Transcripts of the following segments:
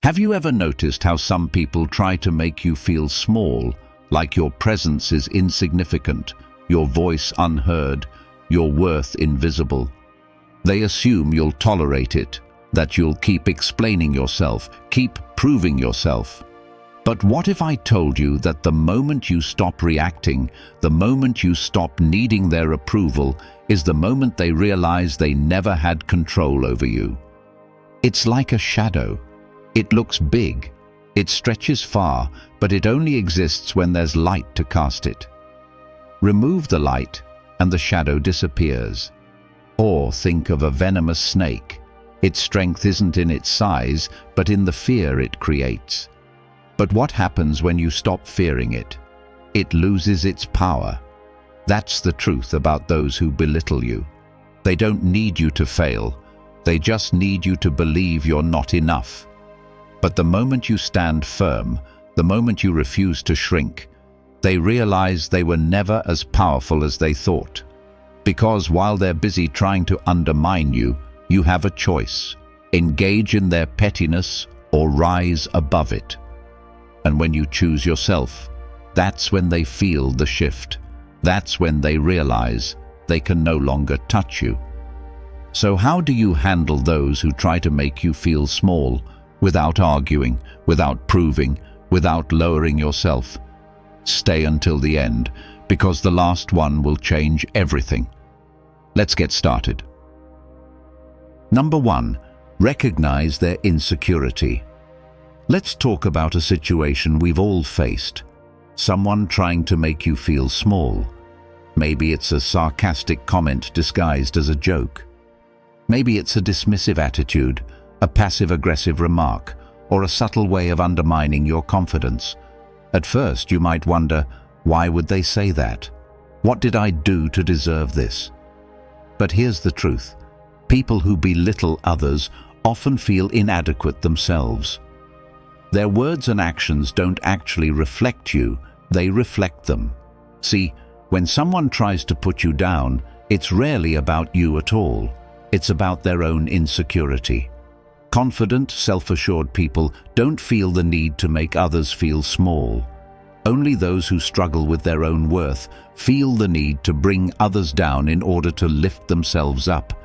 Have you ever noticed how some people try to make you feel small, like your presence is insignificant, your voice unheard, your worth invisible? They assume you'll tolerate it, that you'll keep explaining yourself, keep proving yourself. But what if I told you that the moment you stop reacting, the moment you stop needing their approval, is the moment they realize they never had control over you? It's like a shadow. It looks big, it stretches far, but it only exists when there's light to cast it. Remove the light, and the shadow disappears. Or think of a venomous snake. Its strength isn't in its size, but in the fear it creates. But what happens when you stop fearing it? It loses its power. That's the truth about those who belittle you. They don't need you to fail. They just need you to believe you're not enough. But the moment you stand firm, the moment you refuse to shrink, they realize they were never as powerful as they thought. Because while they're busy trying to undermine you, you have a choice: engage in their pettiness or rise above it. And when you choose yourself, that's when they feel the shift. That's when they realize they can no longer touch you. So how do you handle those who try to make you feel small, without arguing, without proving, without lowering yourself? Stay until the end, because the last one will change everything. Let's get started. Number 1, recognize their insecurity. Let's talk about a situation we've all faced. Someone trying to make you feel small. Maybe it's a sarcastic comment disguised as a joke. Maybe it's a dismissive attitude, a passive-aggressive remark, or a subtle way of undermining your confidence. At first, you might wonder, why would they say that? What did I do to deserve this? But here's the truth. People who belittle others often feel inadequate themselves. Their words and actions don't actually reflect you, they reflect them. See, when someone tries to put you down, it's rarely about you at all. It's about their own insecurity. Confident, self-assured people don't feel the need to make others feel small. Only those who struggle with their own worth feel the need to bring others down in order to lift themselves up.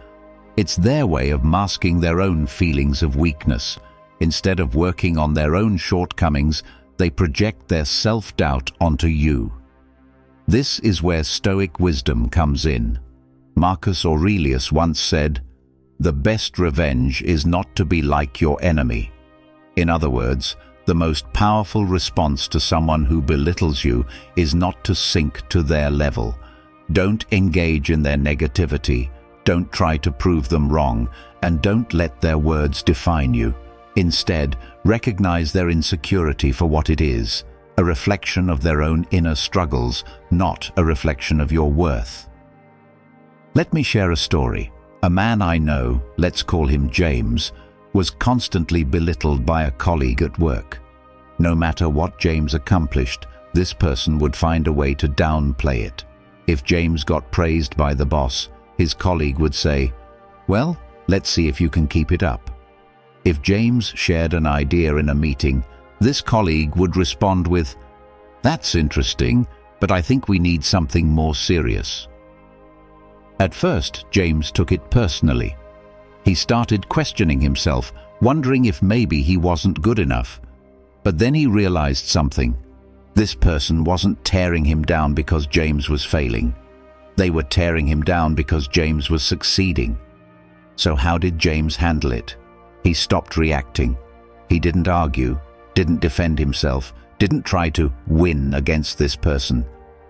It's their way of masking their own feelings of weakness. Instead of working on their own shortcomings, they project their self-doubt onto you. This is where Stoic wisdom comes in. Marcus Aurelius once said, "The best revenge is not to be like your enemy." In other words, the most powerful response to someone who belittles you is not to sink to their level. Don't engage in their negativity, don't try to prove them wrong, and don't let their words define you. Instead, recognize their insecurity for what it is, a reflection of their own inner struggles, not a reflection of your worth. Let me share a story. A man I know, let's call him James, was constantly belittled by a colleague at work. No matter what James accomplished, this person would find a way to downplay it. If James got praised by the boss, his colleague would say, "Well, let's see if you can keep it up." If James shared an idea in a meeting, this colleague would respond with, "That's interesting, but I think we need something more serious." At first, James took it personally. He started questioning himself, wondering if maybe he wasn't good enough. But then he realized something. This person wasn't tearing him down because James was failing. They were tearing him down because James was succeeding. So how did James handle it? He stopped reacting. He didn't argue, didn't defend himself, didn't try to win against this person.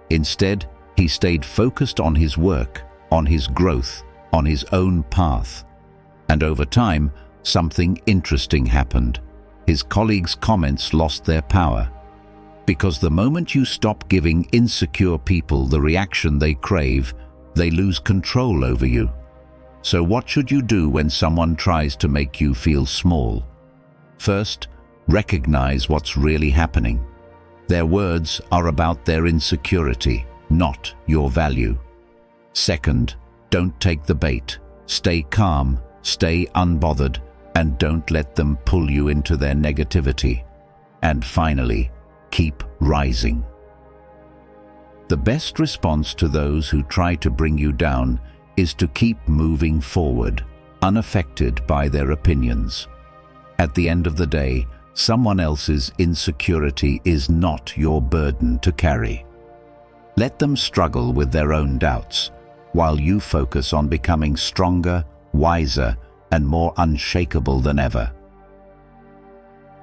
Instead, he stayed focused on his work, on his growth, on his own path. And over time, something interesting happened. His colleagues' comments lost their power. Because the moment you stop giving insecure people the reaction they crave, they lose control over you. So what should you do when someone tries to make you feel small? First, recognize what's really happening. Their words are about their insecurity, not your value. Second, don't take the bait. Stay calm, stay unbothered, and don't let them pull you into their negativity. And finally, keep rising. The best response to those who try to bring you down is to keep moving forward, unaffected by their opinions. At the end of the day, someone else's insecurity is not your burden to carry. Let them struggle with their own doubts, while you focus on becoming stronger, wiser, and more unshakable than ever.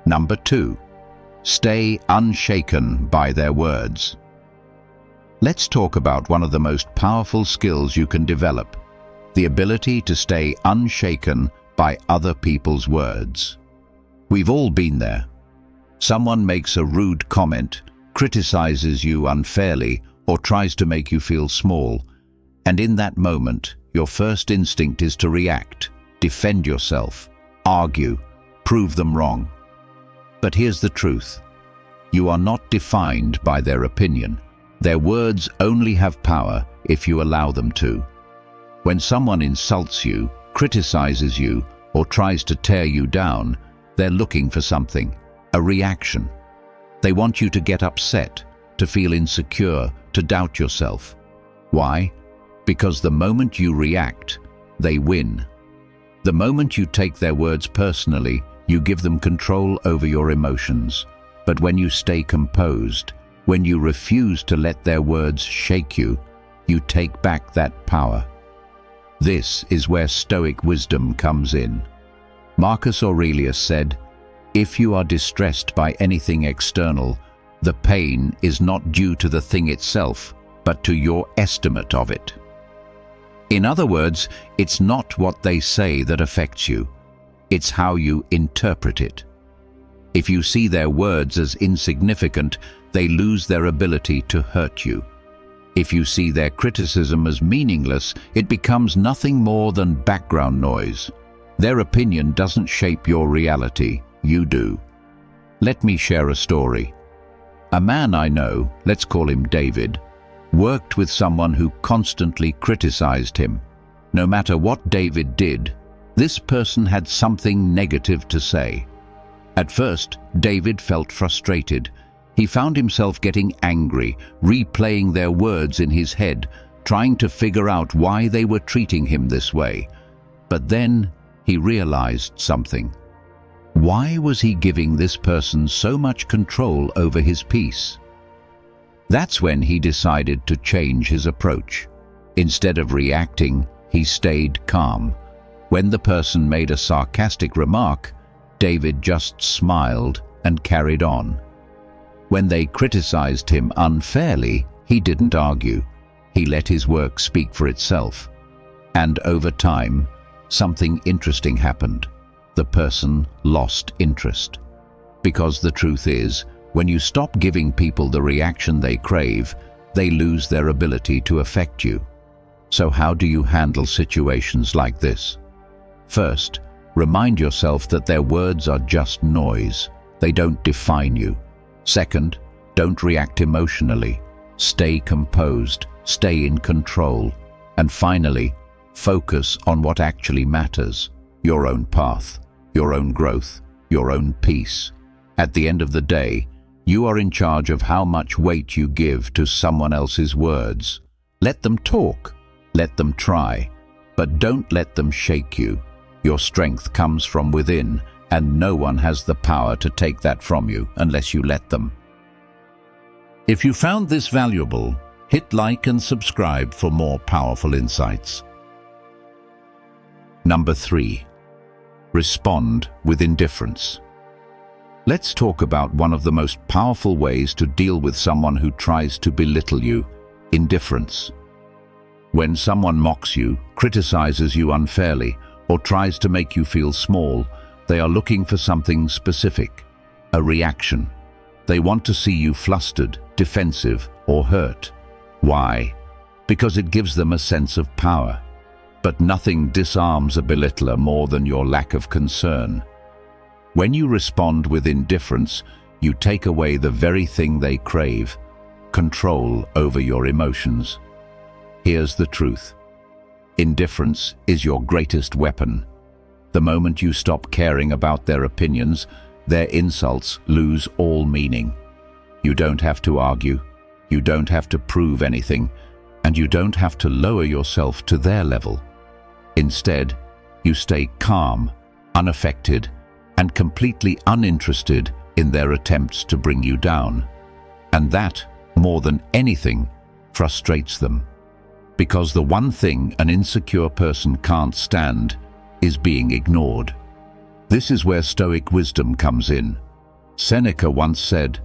Number 2. Stay unshaken by their words. Let's talk about one of the most powerful skills you can develop, the ability to stay unshaken by other people's words. We've all been there. Someone makes a rude comment, criticizes you unfairly, or tries to make you feel small, and in that moment, your first instinct is to react, defend yourself, argue, prove them wrong. But here's the truth. You are not defined by their opinion. Their words only have power if you allow them to. When someone insults you, criticizes you, or tries to tear you down, they're looking for something, a reaction. They want you to get upset, to feel insecure, to doubt yourself. Why? Because the moment you react, they win. The moment you take their words personally, you give them control over your emotions. But when you stay composed, when you refuse to let their words shake you, you take back that power. This is where Stoic wisdom comes in. Marcus Aurelius said, "If you are distressed by anything external, the pain is not due to the thing itself, but to your estimate of it." In other words, it's not what they say that affects you. It's how you interpret it. If you see their words as insignificant, they lose their ability to hurt you. If you see their criticism as meaningless, it becomes nothing more than background noise. Their opinion doesn't shape your reality, you do. Let me share a story. A man I know, let's call him David, worked with someone who constantly criticized him. No matter what David did, this person had something negative to say. At first, David felt frustrated. He found himself getting angry, replaying their words in his head, trying to figure out why they were treating him this way. But then he realized something. Why was he giving this person so much control over his peace? That's when he decided to change his approach. Instead of reacting, he stayed calm. When the person made a sarcastic remark, David just smiled and carried on. When they criticized him unfairly, he didn't argue. He let his work speak for itself. And over time, something interesting happened. The person lost interest. Because the truth is, when you stop giving people the reaction they crave, they lose their ability to affect you. So how do you handle situations like this? First, remind yourself that their words are just noise. They don't define you. Second, don't react emotionally. Stay composed, stay in control. And finally, focus on what actually matters: your own path, your own growth, your own peace. At the end of the day, you are in charge of how much weight you give to someone else's words. Let them talk, let them try, but don't let them shake you. Your strength comes from within, and no one has the power to take that from you unless you let them. If you found this valuable, hit like and subscribe for more powerful insights. Number 3. Respond with indifference. Let's talk about one of the most powerful ways to deal with someone who tries to belittle you: indifference. When someone mocks you, criticizes you unfairly, or tries to make you feel small, they are looking for something specific, a reaction. They want to see you flustered, defensive, or hurt. Why? Because it gives them a sense of power. But nothing disarms a belittler more than your lack of concern. When you respond with indifference, you take away the very thing they crave: control over your emotions. Here's the truth. Indifference is your greatest weapon. The moment you stop caring about their opinions, their insults lose all meaning. You don't have to argue, you don't have to prove anything, and you don't have to lower yourself to their level. Instead, you stay calm, unaffected, and completely uninterested in their attempts to bring you down. And that, more than anything, frustrates them. Because the one thing an insecure person can't stand is being ignored. This is where Stoic wisdom comes in. Seneca once said,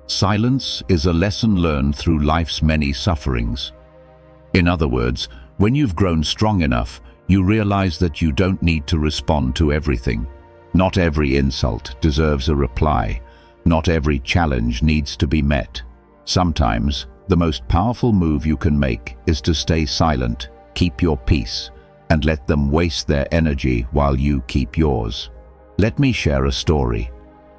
"Silence is a lesson learned through life's many sufferings." In other words, when you've grown strong enough, you realize that you don't need to respond to everything. Not every insult deserves a reply. Not every challenge needs to be met. Sometimes, the most powerful move you can make is to stay silent, keep your peace, and let them waste their energy while you keep yours. Let me share a story.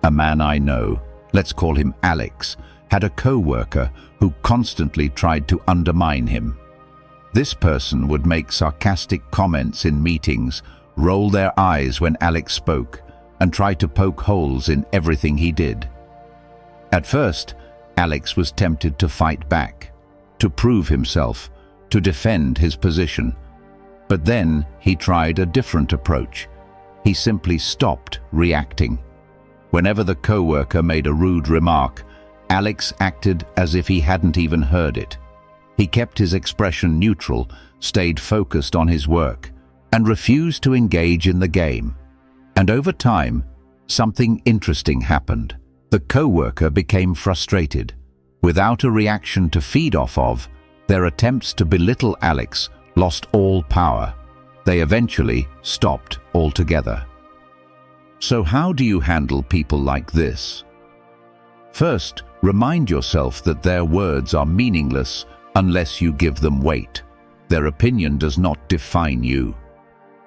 A man I know, let's call him Alex, had a co-worker who constantly tried to undermine him. This person would make sarcastic comments in meetings, roll their eyes when Alex spoke, and try to poke holes in everything he did. At first, Alex was tempted to fight back, to prove himself, to defend his position. But then he tried a different approach. He simply stopped reacting. Whenever the co-worker made a rude remark, Alex acted as if he hadn't even heard it. He kept his expression neutral, stayed focused on his work, and refused to engage in the game. And over time, something interesting happened. The co-worker became frustrated. Without a reaction to feed off of, their attempts to belittle Alex lost all power. They eventually stopped altogether. So how do you handle people like this? First, remind yourself that their words are meaningless unless you give them weight. Their opinion does not define you.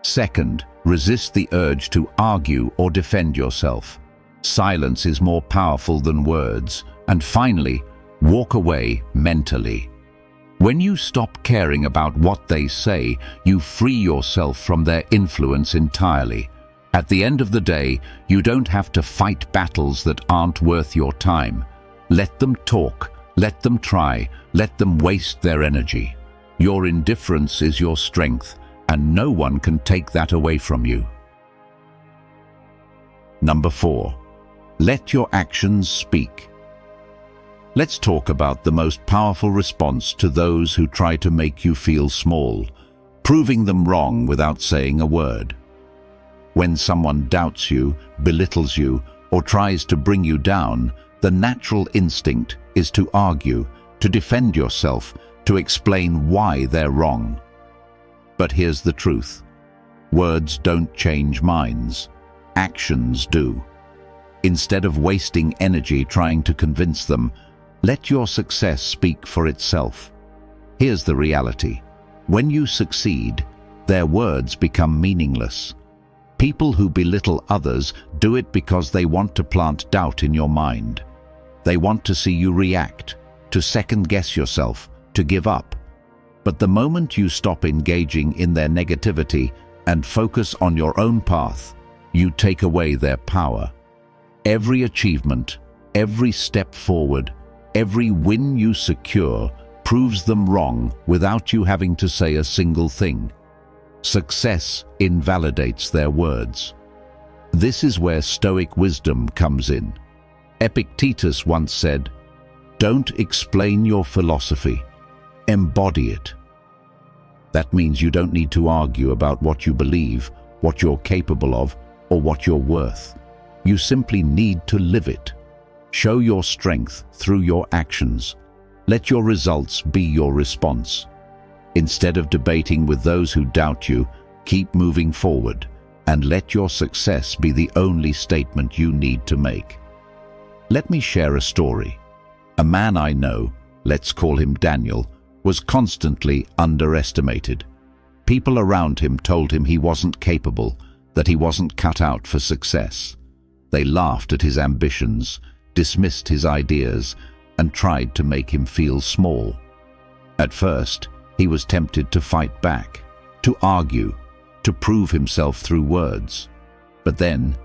Second, resist the urge to argue or defend yourself. Silence is more powerful than words. And finally, walk away mentally. When you stop caring about what they say, you free yourself from their influence entirely. At the end of the day, you don't have to fight battles that aren't worth your time. Let them talk, let them try, let them waste their energy. Your indifference is your strength, and no one can take that away from you. Number 4. Let your actions speak. Let's talk about the most powerful response to those who try to make you feel small, proving them wrong without saying a word. When someone doubts you, belittles you, or tries to bring you down, the natural instinct is to argue, to defend yourself, to explain why they're wrong. But here's the truth. Words don't change minds. Actions do. Instead of wasting energy trying to convince them, let your success speak for itself. Here's the reality. When you succeed, their words become meaningless. People who belittle others do it because they want to plant doubt in your mind. They want to see you react, to second-guess yourself, to give up. But the moment you stop engaging in their negativity and focus on your own path, you take away their power. Every achievement, every step forward, every win you secure proves them wrong without you having to say a single thing. Success invalidates their words. This is where Stoic wisdom comes in. Epictetus once said, "Don't explain your philosophy, embody it." That means you don't need to argue about what you believe, what you're capable of, or what you're worth. You simply need to live it. Show your strength through your actions. Let your results be your response. Instead of debating with those who doubt you, keep moving forward and let your success be the only statement you need to make. Let me share a story. A man I know, let's call him Daniel, was constantly underestimated. People around him told him he wasn't capable, that he wasn't cut out for success. They laughed at his ambitions, dismissed his ideas, and tried to make him feel small. At first, he was tempted to fight back, to argue, to prove himself through words. But then,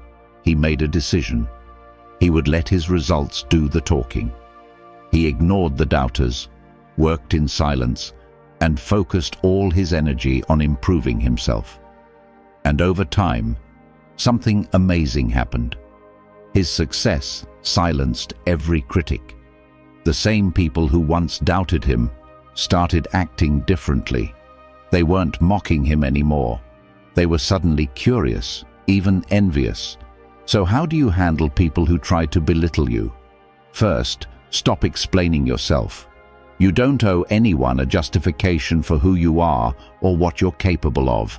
he made a decision. He would let his results do the talking. He ignored the doubters, worked in silence, and focused all his energy on improving himself. And over time, something amazing happened. His success silenced every critic. The same people who once doubted him started acting differently. They weren't mocking him anymore. They were suddenly curious, even envious. So how do you handle people who try to belittle you? First, stop explaining yourself. You don't owe anyone a justification for who you are or what you're capable of.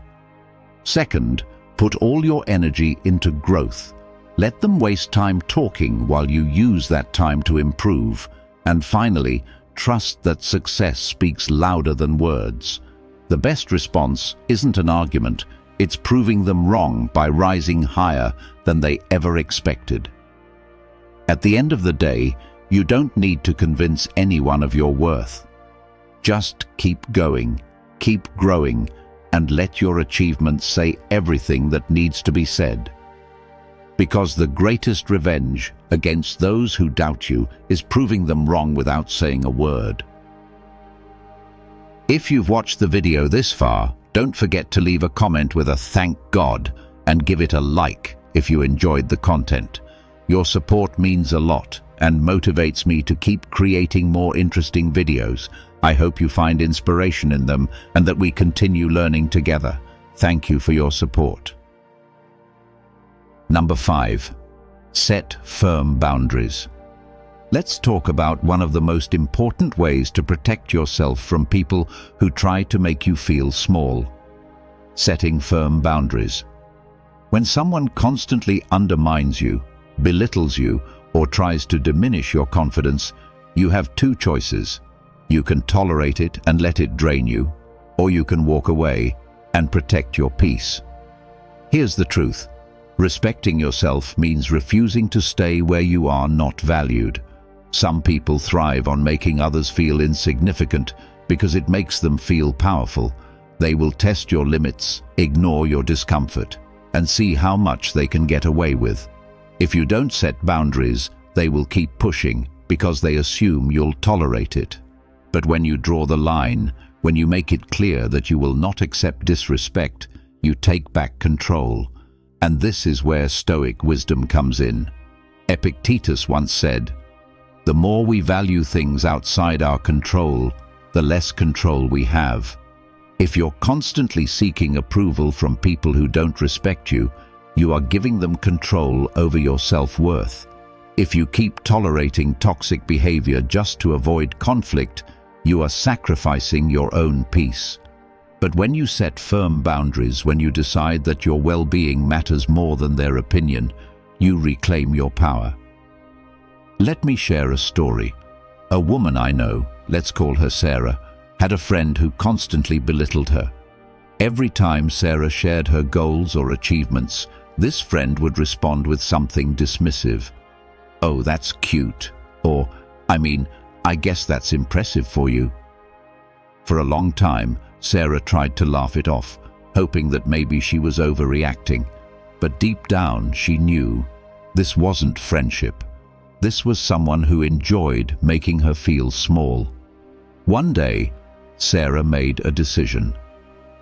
Second, put all your energy into growth. Let them waste time talking while you use that time to improve. And finally, trust that success speaks louder than words. The best response isn't an argument, it's proving them wrong by rising higher than they ever expected. At the end of the day, you don't need to convince anyone of your worth. Just keep going, keep growing, and let your achievements say everything that needs to be said. Because the greatest revenge against those who doubt you is proving them wrong without saying a word. If you've watched the video this far, don't forget to leave a comment with a thank God and give it a like if you enjoyed the content. Your support means a lot and motivates me to keep creating more interesting videos. I hope you find inspiration in them and that we continue learning together. Thank you for your support. Number 5. Set firm boundaries. Let's talk about one of the most important ways to protect yourself from people who try to make you feel small. Setting firm boundaries. When someone constantly undermines you, belittles you, or tries to diminish your confidence, you have two choices. You can tolerate it and let it drain you, or you can walk away and protect your peace. Here's the truth. Respecting yourself means refusing to stay where you are not valued. Some people thrive on making others feel insignificant because it makes them feel powerful. They will test your limits, ignore your discomfort, and see how much they can get away with. If you don't set boundaries, they will keep pushing because they assume you'll tolerate it. But when you draw the line, when you make it clear that you will not accept disrespect, you take back control. And this is where Stoic wisdom comes in. Epictetus once said, "The more we value things outside our control, the less control we have." If you're constantly seeking approval from people who don't respect you, you are giving them control over your self-worth. If you keep tolerating toxic behavior just to avoid conflict, you are sacrificing your own peace. But when you set firm boundaries, when you decide that your well-being matters more than their opinion, you reclaim your power. Let me share a story. A woman I know, let's call her Sarah, had a friend who constantly belittled her. Every time Sarah shared her goals or achievements, this friend would respond with something dismissive. "Oh, that's cute," or, I guess that's impressive for you." For a long time, Sarah tried to laugh it off, hoping that maybe she was overreacting. But deep down, she knew this wasn't friendship. This was someone who enjoyed making her feel small. One day, Sarah made a decision.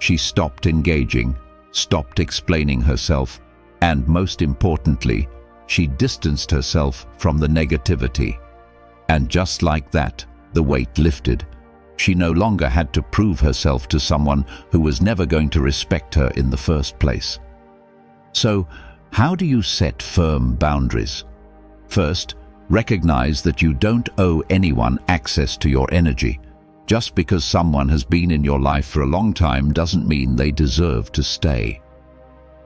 She stopped engaging, stopped explaining herself, and most importantly, she distanced herself from the negativity. And just like that, the weight lifted. She no longer had to prove herself to someone who was never going to respect her in the first place. So, how do you set firm boundaries? First, recognize that you don't owe anyone access to your energy. Just because someone has been in your life for a long time doesn't mean they deserve to stay.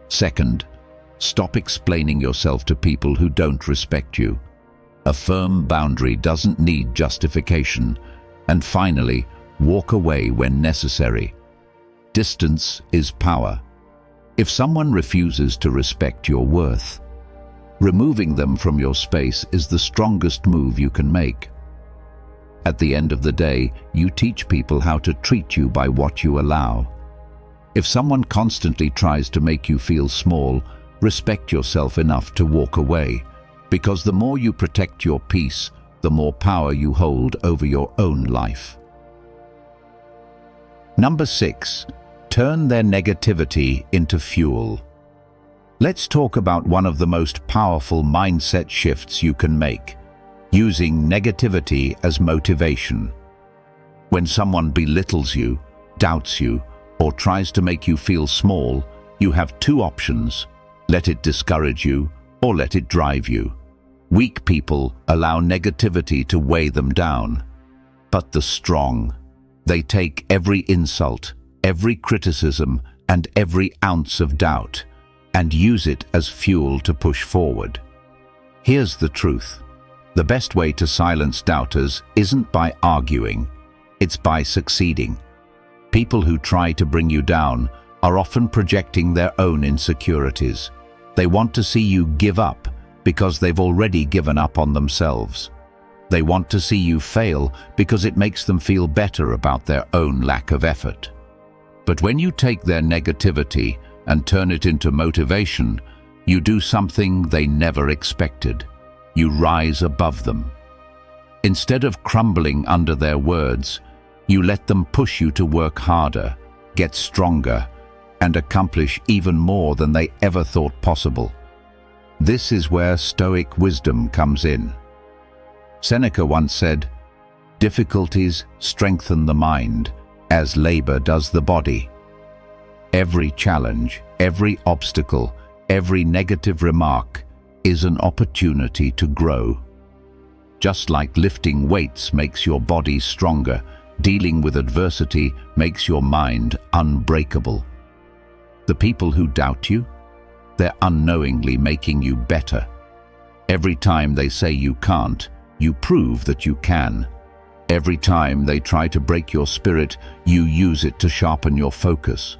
Second, stop explaining yourself to people who don't respect you. A firm boundary doesn't need justification. And finally, walk away when necessary. Distance is power. If someone refuses to respect your worth, removing them from your space is the strongest move you can make. At the end of the day, you teach people how to treat you by what you allow. If someone constantly tries to make you feel small, respect yourself enough to walk away, because the more you protect your peace, the more power you hold over your own life. Number 6. Turn their negativity into fuel. Let's talk about one of the most powerful mindset shifts you can make, using negativity as motivation. When someone belittles you, doubts you, or tries to make you feel small, you have two options: let it discourage you or let it drive you. Weak people allow negativity to weigh them down. But the strong, they take every insult, every criticism, and every ounce of doubt, and use it as fuel to push forward. Here's the truth. The best way to silence doubters isn't by arguing, it's by succeeding. People who try to bring you down are often projecting their own insecurities. They want to see you give up because they've already given up on themselves. They want to see you fail because it makes them feel better about their own lack of effort. But when you take their negativity and turn it into motivation, you do something they never expected. You rise above them. Instead of crumbling under their words, you let them push you to work harder, get stronger, and accomplish even more than they ever thought possible. This is where Stoic wisdom comes in. Seneca once said, "Difficulties strengthen the mind, as labor does the body." Every challenge, every obstacle, every negative remark is an opportunity to grow. Just like lifting weights makes your body stronger, dealing with adversity makes your mind unbreakable. The people who doubt you, they're unknowingly making you better. Every time they say you can't, you prove that you can. Every time they try to break your spirit, you use it to sharpen your focus.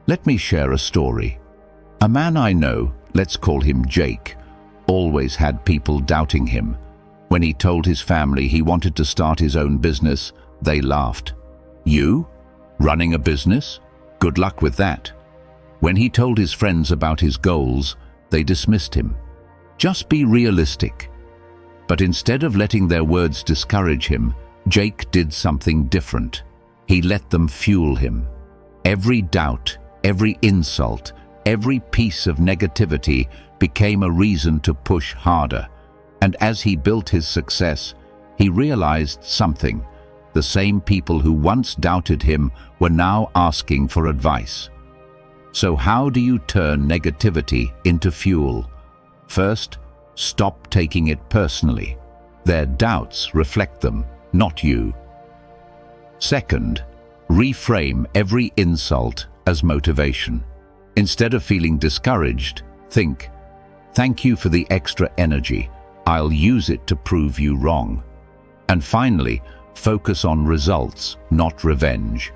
Let me share a story. A man I know, let's call him Jake, always had people doubting him. When he told his family he wanted to start his own business, they laughed. "You? Running a business? Good luck with that." When he told his friends about his goals, they dismissed him. Just be realistic. But instead of letting their words discourage him, Jake did something different. He let them fuel him. Every doubt, every insult, every piece of negativity became a reason to push harder. And as he built his success, he realized something. The same people who once doubted him were now asking for advice. So how do you turn negativity into fuel? First, stop taking it personally. Their doubts reflect them, not you. Second, reframe every insult as motivation. Instead of feeling discouraged, think, "Thank you for the extra energy. I'll use it to prove you wrong." And finally, focus on results, not revenge.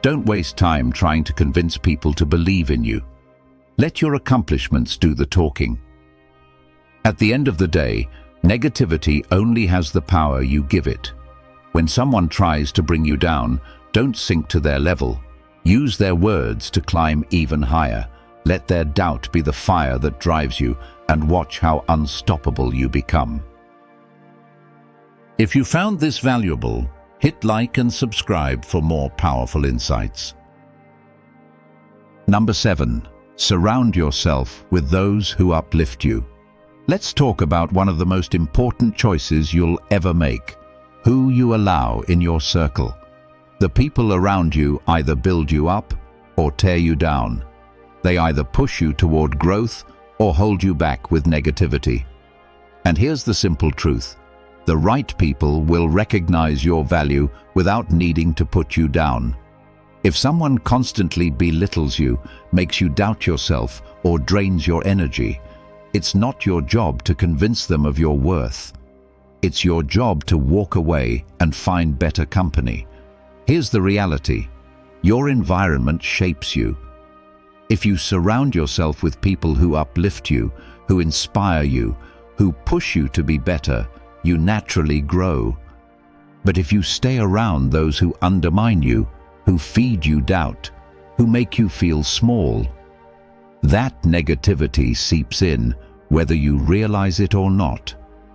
Don't waste time trying to convince people to believe in you. Let your accomplishments do the talking. At the end of the day, negativity only has the power you give it. When someone tries to bring you down, don't sink to their level. Use their words to climb even higher. Let their doubt be the fire that drives you, and watch how unstoppable you become. If you found this valuable, hit like and subscribe for more powerful insights. Number 7. Surround yourself with those who uplift you. Let's talk about one of the most important choices you'll ever make: who you allow in your circle. The people around you either build you up or tear you down. They either push you toward growth or hold you back with negativity. And here's the simple truth: the right people will recognize your value without needing to put you down. If someone constantly belittles you, makes you doubt yourself, or drains your energy, it's not your job to convince them of your worth. It's your job to walk away and find better company. Here's the reality: your environment shapes you. If you surround yourself with people who uplift you, who inspire you, who push you to be better, you naturally grow. But if you stay around those who undermine you, who feed you doubt, who make you feel small, That negativity seeps in, whether you realize it or not,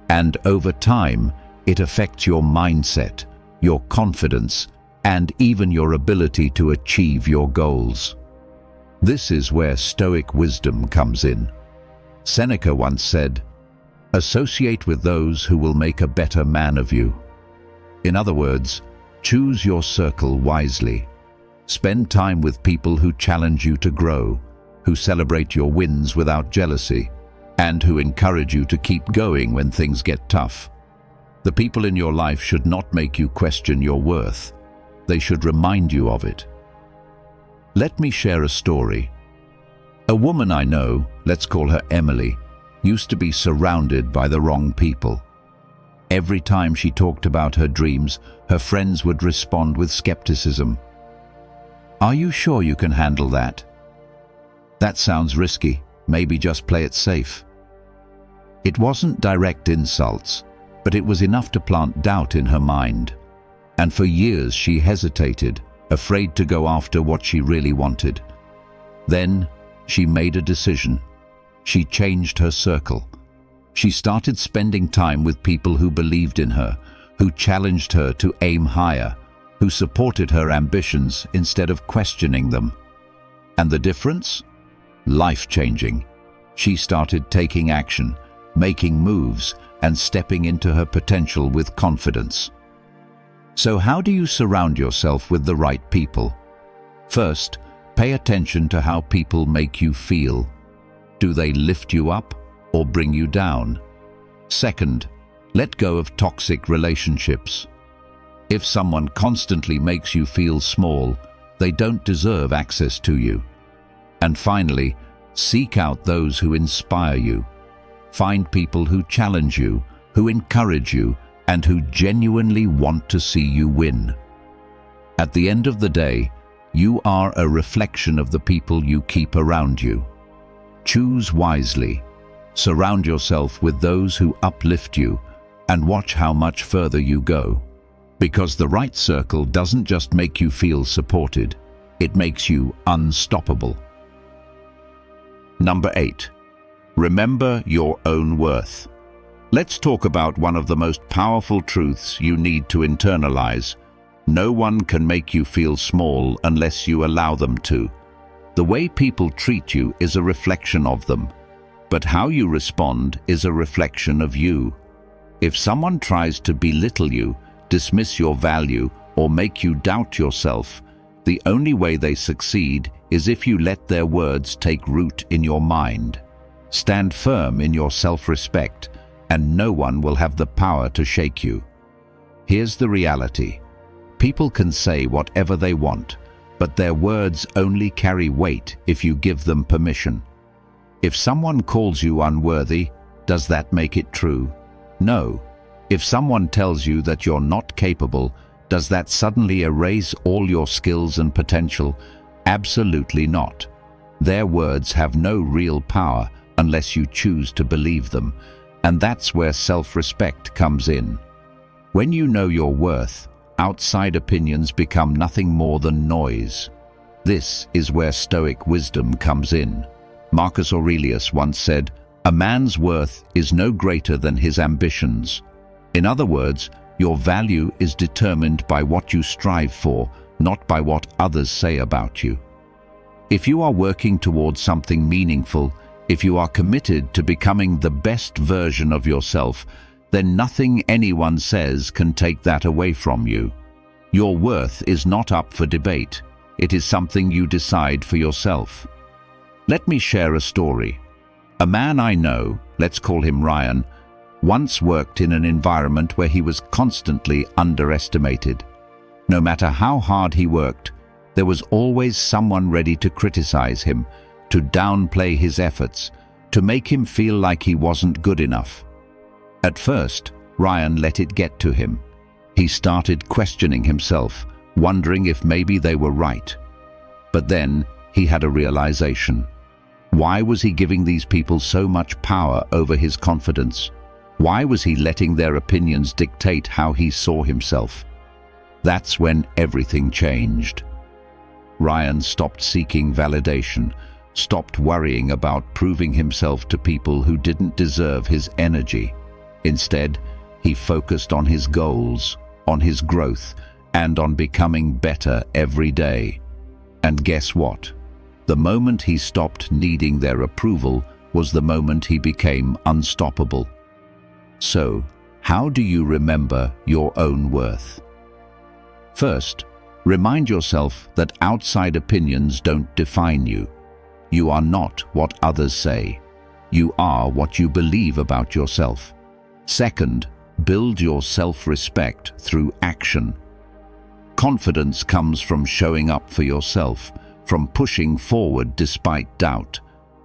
and over time, it affects your mindset, your confidence, and even your ability to achieve your goals. This is where Stoic wisdom comes in. Seneca once said, "Associate with those who will make a better man of you." In other words, choose your circle wisely. Spend time with people who challenge you to grow, who celebrate your wins without jealousy, and who encourage you to keep going when things get tough. The people in your life should not make you question your worth. They should remind you of it. Let me share a story. A woman I know, let's call her Emily, used to be surrounded by the wrong people. Every time she talked about her dreams, her friends would respond with skepticism. "Are you sure you can handle that? That sounds risky. Maybe just play it safe." It wasn't direct insults, but it was enough to plant doubt in her mind. And for years she hesitated, afraid to go after what she really wanted. Then she made a decision. She changed her circle. She started spending time with people who believed in her, who challenged her to aim higher, who supported her ambitions instead of questioning them. And the difference? Life-changing. She started taking action, making moves, and stepping into her potential with confidence. So how do you surround yourself with the right people? First, pay attention to how people make you feel. Do they lift you up or bring you down? Second, let go of toxic relationships. If someone constantly makes you feel small, they don't deserve access to you. And finally, seek out those who inspire you. Find people who challenge you, who encourage you, and who genuinely want to see you win. At the end of the day, you are a reflection of the people you keep around you. Choose wisely. Surround yourself with those who uplift you, and watch how much further you go. Because the right circle doesn't just make you feel supported, it makes you unstoppable. Number 8. Remember your own worth. Let's talk about one of the most powerful truths you need to internalize. No one can make you feel small unless you allow them to. The way people treat you is a reflection of them, but how you respond is a reflection of you. If someone tries to belittle you, dismiss your value, or make you doubt yourself, the only way they succeed is if you let their words take root in your mind. Stand firm in your self-respect, and no one will have the power to shake you. Here's the reality. People can say whatever they want, but their words only carry weight if you give them permission. If someone calls you unworthy, does that make it true? No. If someone tells you that you're not capable, does that suddenly erase all your skills and potential? Absolutely not. Their words have no real power unless you choose to believe them, and that's where self-respect comes in. When you know your worth, outside opinions become nothing more than noise. This is where Stoic wisdom comes in. Marcus Aurelius once said, "A man's worth is no greater than his ambitions." In other words, your value is determined by what you strive for, not by what others say about you. If you are working towards something meaningful, if you are committed to becoming the best version of yourself, then nothing anyone says can take that away from you. Your worth is not up for debate. It is something you decide for yourself. Let me share a story. A man I know, let's call him Ryan, once worked in an environment where he was constantly underestimated. No matter how hard he worked, there was always someone ready to criticize him, to downplay his efforts, to make him feel like he wasn't good enough. At first, Ryan let it get to him. He started questioning himself, wondering if maybe they were right. But then he had a realization. Why was he giving these people so much power over his confidence? Why was he letting their opinions dictate how he saw himself? That's when everything changed. Ryan stopped seeking validation, stopped worrying about proving himself to people who didn't deserve his energy. Instead, he focused on his goals, on his growth, and on becoming better every day. And guess what? The moment he stopped needing their approval was the moment he became unstoppable. So, how do you remember your own worth? First, remind yourself that outside opinions don't define you. You are not what others say. You are what you believe about yourself. Second, build your self-respect through action. Confidence comes from showing up for yourself, from pushing forward despite doubt.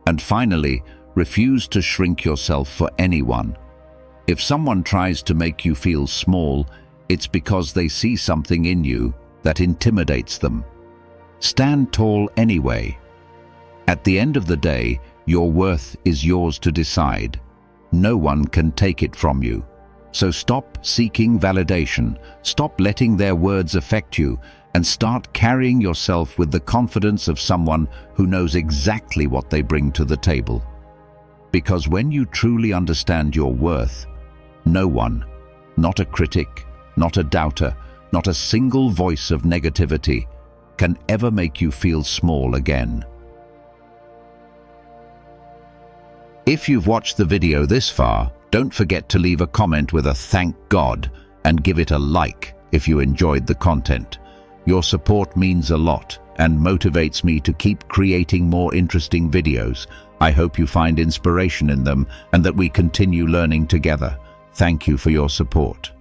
And finally, refuse to shrink yourself for anyone. If someone tries to make you feel small, it's because they see something in you that intimidates them. Stand tall anyway. At the end of the day, your worth is yours to decide. No one can take it from you. So stop seeking validation, stop letting their words affect you, and start carrying yourself with the confidence of someone who knows exactly what they bring to the table. Because when you truly understand your worth, no one, not a critic, not a doubter, not a single voice of negativity, can ever make you feel small again. If you've watched the video this far, don't forget to leave a comment with a thank God and give it a like if you enjoyed the content. Your support means a lot and motivates me to keep creating more interesting videos. I hope you find inspiration in them and that we continue learning together. Thank you for your support.